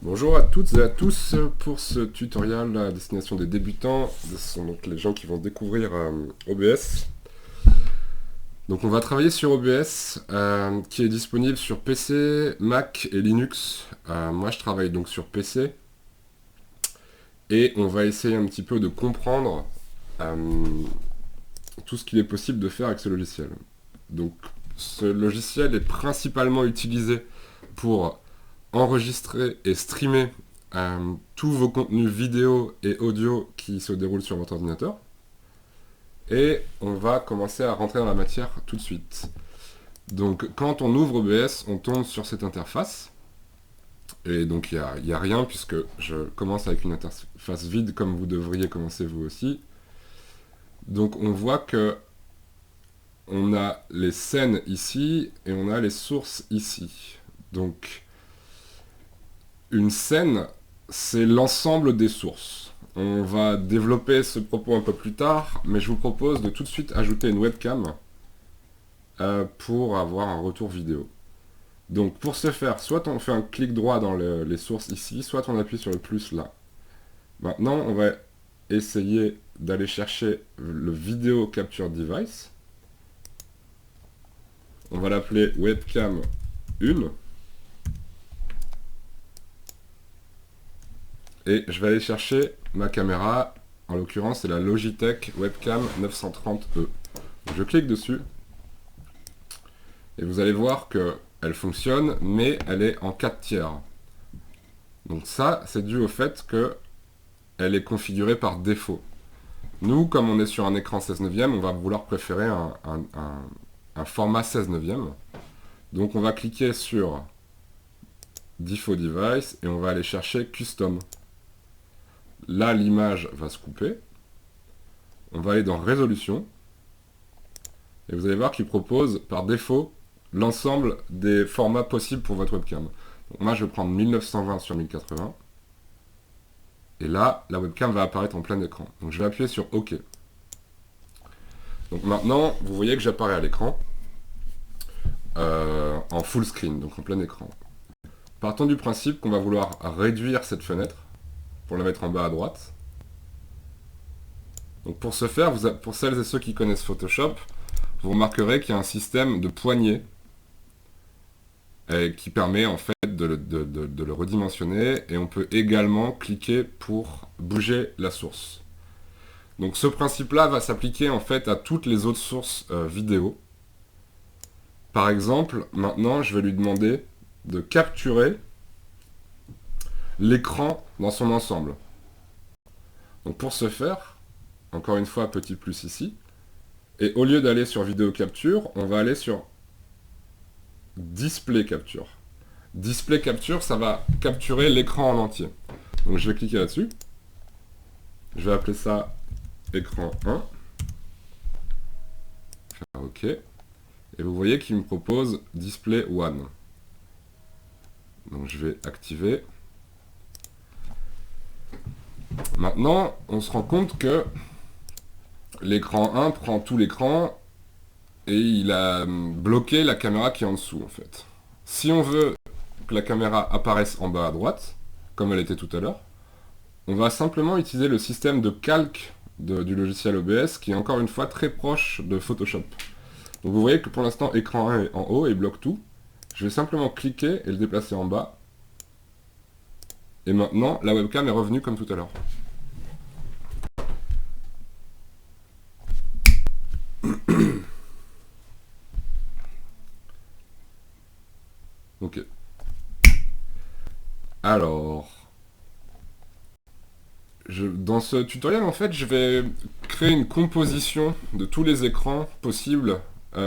Bonjour à toutes et à tous pour ce tutoriel à destination des débutants. Ce sont donc les gens qui vont découvrir OBS. Donc on va travailler sur OBS qui est disponible sur PC, Mac et Linux. Moi je travaille donc sur PC et on va essayer un petit peu de comprendre tout ce qu'il est possible de faire avec ce logiciel. Donc ce logiciel est principalement utilisé pour enregistrer et streamer tous vos contenus vidéo et audio qui se déroulent sur votre ordinateur. Et on va commencer à rentrer dans la matière tout de suite. Donc quand on ouvre OBS, on tombe sur cette interface. Et donc il n'y a rien puisque je commence avec une interface vide comme vous devriez commencer vous aussi. Donc on voit que on a les scènes ici et on a les sources ici. Donc une scène, c'est l'ensemble des sources. On va développer ce propos un peu plus tard, mais je vous propose de tout de suite ajouter une webcam pour avoir un retour vidéo. Donc pour ce faire, soit on fait un clic droit dans les sources ici, soit on appuie sur le plus là. Maintenant, on va essayer d'aller chercher le Video Capture Device. On va l'appeler webcam 1. Et je vais aller chercher ma caméra, en l'occurrence c'est la Logitech Webcam 930E. Je clique dessus, et vous allez voir qu'elle fonctionne, mais elle est en 4 tiers. Donc ça, c'est dû au fait qu'elle est configurée par défaut. Nous, comme on est sur un écran 16 neuvième, on va vouloir préférer un format 16 neuvième. Donc on va cliquer sur Default Device, et on va aller chercher Custom. Là, l'image va se couper. On va aller dans Résolution. Et vous allez voir qu'il propose par défaut l'ensemble des formats possibles pour votre webcam. Donc moi, je vais prendre 1920 sur 1080. Et là, la webcam va apparaître en plein écran. Donc je vais appuyer sur OK. Donc maintenant, vous voyez que j'apparais à l'écran en full screen, donc en plein écran. Partons du principe qu'on va vouloir réduire cette fenêtre pour la mettre en bas à droite. Donc pour ce faire, pour celles et ceux qui connaissent Photoshop, vous remarquerez qu'il y a un système de poignée qui permet en fait de le redimensionner, et on peut également cliquer pour bouger la source. Donc ce principe-là va s'appliquer en fait à toutes les autres sources vidéo. Par exemple, maintenant je vais lui demander de capturer l'écran dans son ensemble. Donc pour ce faire, encore une fois petit plus ici, et au lieu d'aller sur vidéo capture, on va aller sur display capture. Display capture, ça va capturer l'écran en entier. Donc je vais cliquer là-dessus. Je vais appeler ça écran 1. Faire OK. Et vous voyez qu'il me propose display 1. Donc je vais activer. Maintenant, on se rend compte que l'écran 1 prend tout l'écran et il a bloqué la caméra qui est en dessous en fait. Si on veut que la caméra apparaisse en bas à droite, comme elle était tout à l'heure, on va simplement utiliser le système de calque du logiciel OBS qui est encore une fois très proche de Photoshop. Donc vous voyez que pour l'instant écran 1 est en haut et bloque tout. Je vais simplement cliquer et le déplacer en bas. Et maintenant la webcam est revenue comme tout à l'heure. Ok. Alors, dans ce tutoriel, en fait, je vais créer une composition de tous les écrans possibles,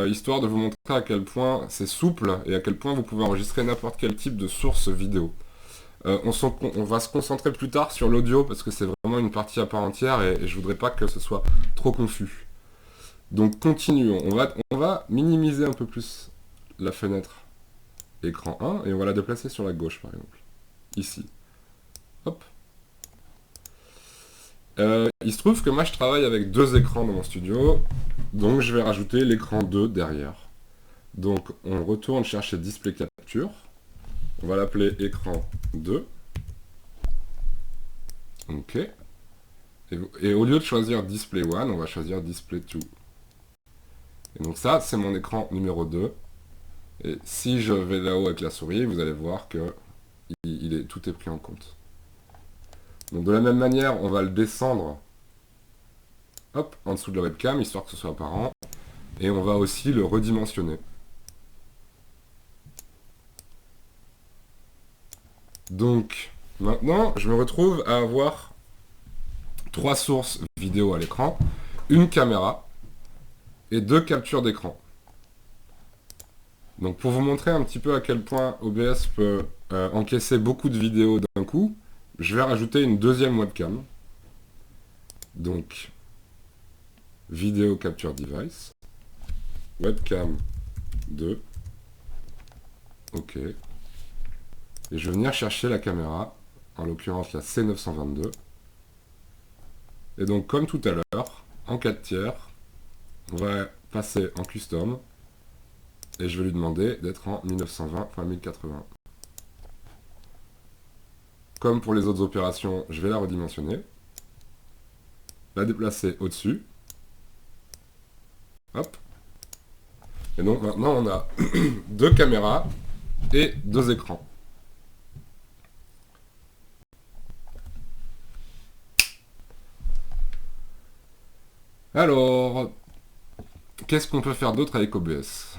histoire de vous montrer à quel point c'est souple et à quel point vous pouvez enregistrer n'importe quel type de source vidéo. On va se concentrer plus tard sur l'audio parce que c'est vraiment une partie à part entière et je voudrais pas que ce soit trop confus. Donc continuons. On va minimiser un peu plus la fenêtre écran 1 et on va la déplacer sur la gauche par exemple. Ici. Hop. Il se trouve que moi je travaille avec deux écrans dans mon studio, donc je vais rajouter l'écran 2 derrière. Donc on retourne chercher Display Capture, on va l'appeler écran 2, OK. Et au lieu de choisir Display 1, on va choisir Display 2. Et donc ça, c'est mon écran numéro 2. Et si je vais là-haut avec la souris, vous allez voir que tout est pris en compte. Donc de la même manière, on va le descendre hop, en dessous de la webcam, histoire que ce soit apparent. Et on va aussi le redimensionner. Donc maintenant, je me retrouve à avoir 3 sources vidéo à l'écran, une caméra et 2 captures d'écran. Donc pour vous montrer un petit peu à quel point OBS peut encaisser beaucoup de vidéos d'un coup, je vais rajouter une deuxième webcam. Donc, vidéo capture device, webcam 2, OK. Et je vais venir chercher la caméra, en l'occurrence la C922. Et donc comme tout à l'heure, en 4 tiers, on va passer en custom, et je vais lui demander d'être en 1920 x 1080. Comme pour les autres opérations, je vais la redimensionner, la déplacer au-dessus. Hop. Et donc maintenant on a 2 caméras et 2 écrans. Alors, qu'est-ce qu'on peut faire d'autre avec OBS?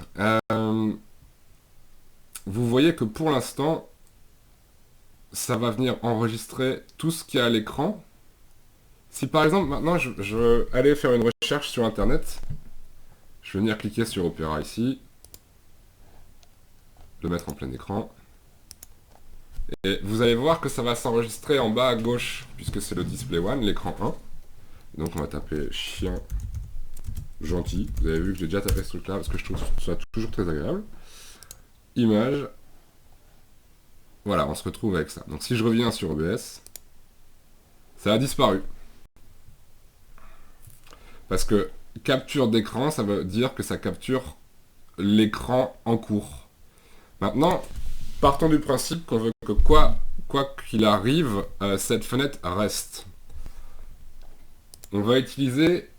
Vous voyez que pour l'instant, ça va venir enregistrer tout ce qu'il y a à l'écran. Si par exemple maintenant je veux aller faire une recherche sur internet, je vais venir cliquer sur Opera ici, le mettre en plein écran, et vous allez voir que ça va s'enregistrer en bas à gauche, puisque c'est le display 1, l'écran 1. Donc on va taper chien gentil, vous avez vu que j'ai déjà tapé ce truc là, parce que je trouve ça toujours très agréable. Image, voilà, on se retrouve avec ça. Donc si je reviens sur OBS, ça a disparu. Parce que capture d'écran, ça veut dire que ça capture l'écran en cours. Maintenant, partons du principe qu'on veut que quoi qu'il arrive, cette fenêtre reste. On va utiliser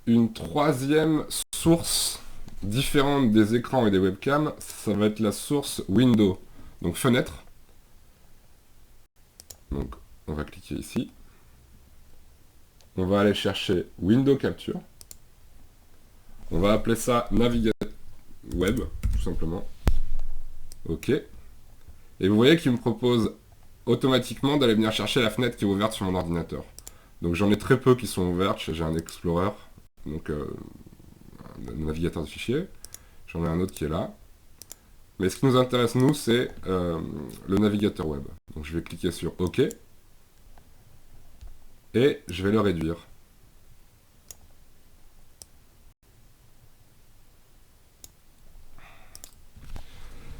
une troisième source différente des écrans et des webcams. Ça va être la source window, donc fenêtre. Donc on va cliquer ici. On va aller chercher window capture. On va appeler ça navigateur web, tout simplement. OK. Et vous voyez qu'il me propose automatiquement d'aller venir chercher la fenêtre qui est ouverte sur mon ordinateur. Donc j'en ai très peu qui sont ouvertes. J'ai un Explorer, donc un navigateur de fichiers. J'en ai un autre qui est là. Mais ce qui nous intéresse, nous, c'est le navigateur web. Donc je vais cliquer sur OK. Et je vais le réduire.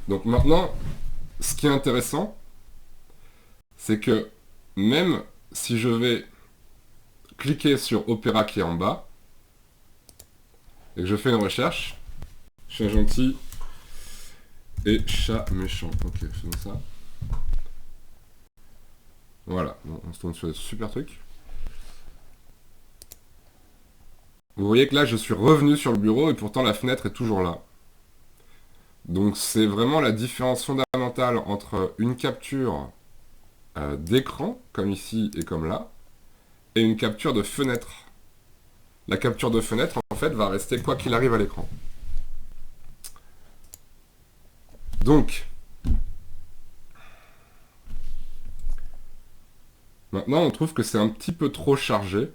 Donc maintenant, ce qui est intéressant, c'est que même si je vais cliquer sur Opera qui est en bas, et que je fais une recherche, chien gentil et chat méchant. Ok, faisons ça. Voilà, bon, on se tourne sur des super trucs. Vous voyez que là, je suis revenu sur le bureau et pourtant la fenêtre est toujours là. Donc c'est vraiment la différence fondamentale entre une capture d'écran, comme ici et comme là, et une capture de fenêtre. La capture de fenêtre, en fait, va rester quoi qu'il arrive à l'écran. Donc, maintenant, on trouve que c'est un petit peu trop chargé.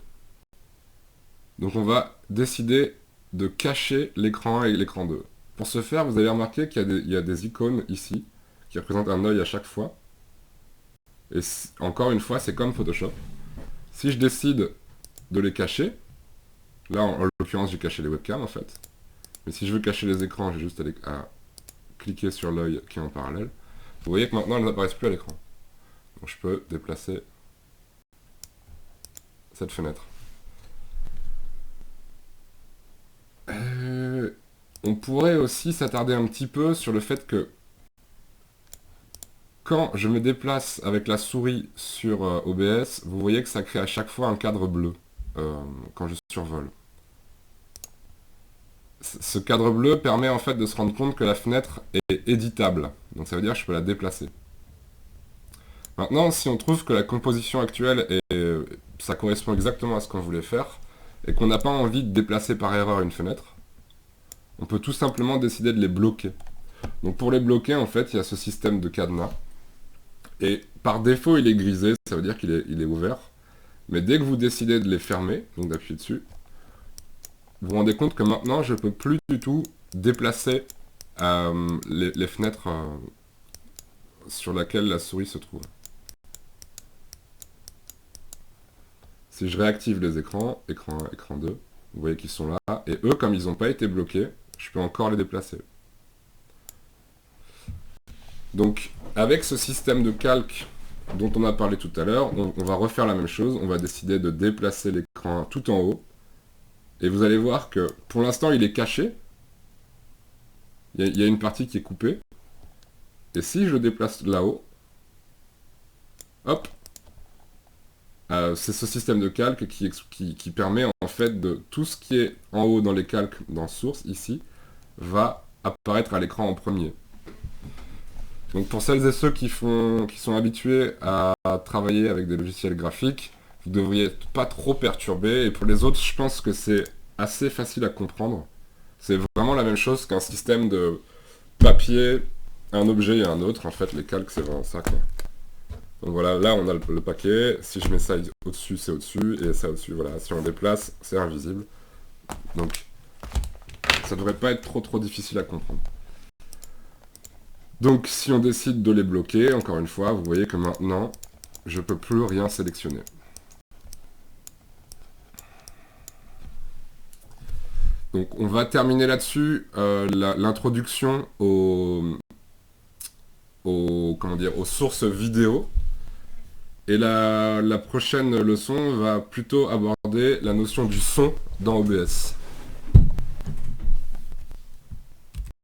Donc on va décider de cacher l'écran et l'écran 2. Pour ce faire, vous allez remarquer qu'il y a des icônes ici, qui représentent un œil à chaque fois. Et encore une fois, c'est comme Photoshop. Si je décide de les cacher, là en l'occurrence j'ai caché les webcams en fait, mais si je veux cacher les écrans, j'ai juste à cliquer sur l'œil qui est en parallèle. Vous voyez que maintenant elles n'apparaissent plus à l'écran. Donc je peux déplacer cette fenêtre. On pourrait aussi s'attarder un petit peu sur le fait que quand je me déplace avec la souris sur OBS, vous voyez que ça crée à chaque fois un cadre bleu quand je survole. Ce cadre bleu permet en fait de se rendre compte que la fenêtre est éditable. Donc ça veut dire que je peux la déplacer. Maintenant, si on trouve que la composition actuelle ça correspond exactement à ce qu'on voulait faire, et qu'on n'a pas envie de déplacer par erreur une fenêtre, on peut tout simplement décider de les bloquer. Donc pour les bloquer, en fait, il y a ce système de cadenas. Et par défaut, il est grisé, ça veut dire qu'il est ouvert. Mais dès que vous décidez de les fermer, donc d'appuyer dessus, vous vous rendez compte que maintenant, je ne peux plus du tout déplacer les fenêtres sur lesquelles la souris se trouve. Si je réactive les écrans, écran 1, écran 2, vous voyez qu'ils sont là. Et eux, comme ils n'ont pas été bloqués, je peux encore les déplacer. Donc, avec ce système de calque dont on a parlé tout à l'heure, on va refaire la même chose. On va décider de déplacer l'écran tout en haut. Et vous allez voir que, pour l'instant, il est caché. Il y a une partie qui est coupée. Et si je le déplace là-haut, hop, c'est ce système de calque qui permet en fait de tout ce qui est en haut dans les calques, dans Source, ici, va apparaître à l'écran en premier. Donc pour celles et ceux qui sont habitués à travailler avec des logiciels graphiques, vous ne devriez pas trop perturber. Et pour les autres, je pense que c'est assez facile à comprendre. C'est vraiment la même chose qu'un système de papier, un objet et un autre. En fait, les calques, c'est vraiment ça, quoi. Donc voilà, là on a le paquet. Si je mets ça au-dessus, c'est au-dessus. Et ça au-dessus, voilà. Si on déplace, c'est invisible. Donc, ça devrait pas être trop difficile à comprendre. Donc si on décide de les bloquer, encore une fois, vous voyez que maintenant, je ne peux plus rien sélectionner. Donc on va terminer là-dessus l'introduction aux sources vidéo. Et la prochaine leçon va plutôt aborder la notion du son dans OBS.